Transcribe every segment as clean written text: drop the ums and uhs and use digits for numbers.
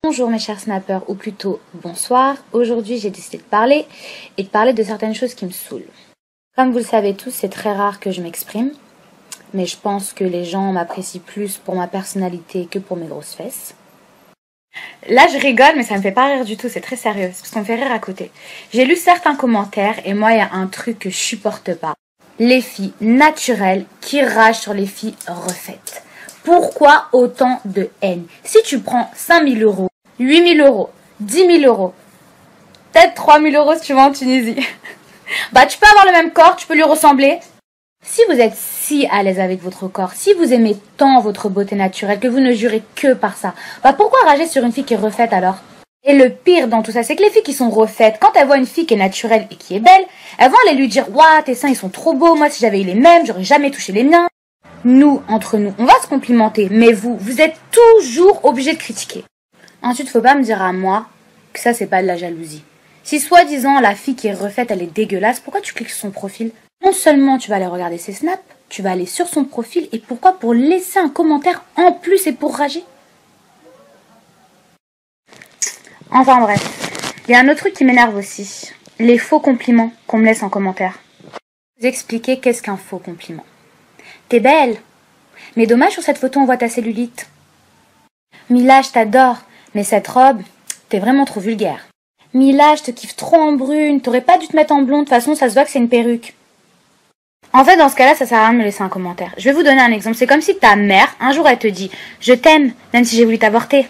Bonjour mes chers snappers, ou plutôt bonsoir. Aujourd'hui j'ai décidé de parler de certaines choses qui me saoulent. Comme vous le savez tous, c'est très rare que je m'exprime, mais je pense que les gens m'apprécient plus pour ma personnalité que pour mes grosses fesses. Là je rigole mais ça me fait pas rire du tout, c'est très sérieux, parce qu'on me fait rire à côté. J'ai lu certains commentaires et moi il y a un truc que je supporte pas. Les filles naturelles qui ragent sur les filles refaites. Pourquoi autant de haine? Si tu prends 5 000 euros, 8 000 euros, 10 000 euros, peut-être 3 000 euros si tu vas en Tunisie, bah tu peux avoir le même corps, tu peux lui ressembler. Si vous êtes si à l'aise avec votre corps, si vous aimez tant votre beauté naturelle que vous ne jurez que par ça, bah pourquoi rager sur une fille qui est refaite alors? Et le pire dans tout ça, c'est que les filles qui sont refaites, quand elles voient une fille qui est naturelle et qui est belle, elles vont aller lui dire « Waouh, tes seins ils sont trop beaux, moi si j'avais eu les mêmes, j'aurais jamais touché les miens. » Nous, entre nous, on va se complimenter, mais vous êtes toujours obligés de critiquer. Ensuite, faut pas me dire à moi que ça c'est pas de la jalousie. Si soi-disant la fille qui est refaite elle est dégueulasse, pourquoi tu cliques sur son profil? Non seulement tu vas aller regarder ses snaps, tu vas aller sur son profil, et pourquoi? Pour laisser un commentaire en plus et pour rager. Enfin bref, il y a un autre truc qui m'énerve aussi, les faux compliments qu'on me laisse en commentaire. Je vais vous expliquer qu'est-ce qu'un faux compliment. T'es belle, mais dommage sur cette photo on voit ta cellulite. Mila, je t'adore, mais cette robe, t'es vraiment trop vulgaire. Mila, je te kiffe trop en brune, t'aurais pas dû te mettre en blonde, de toute façon ça se voit que c'est une perruque. En fait, dans ce cas-là, ça sert à rien de me laisser un commentaire. Je vais vous donner un exemple, c'est comme si ta mère, un jour elle te dit « Je t'aime, même si j'ai voulu t'avorter ».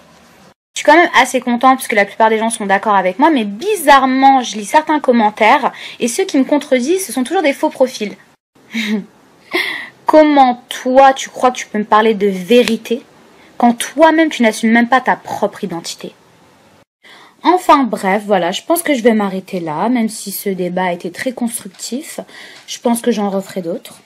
Je suis quand même assez contente parce que la plupart des gens sont d'accord avec moi, mais bizarrement, je lis certains commentaires et ceux qui me contredisent, ce sont toujours des faux profils. Comment toi, tu crois que tu peux me parler de vérité quand toi-même, tu n'assumes même pas ta propre identité? Enfin bref, voilà, je pense que je vais m'arrêter là, même si ce débat a été très constructif. Je pense que j'en referai d'autres.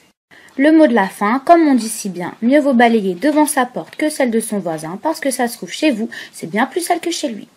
Le mot de la fin, comme on dit si bien, mieux vaut balayer devant sa porte que celle de son voisin, parce que ça se trouve chez vous, c'est bien plus sale que chez lui.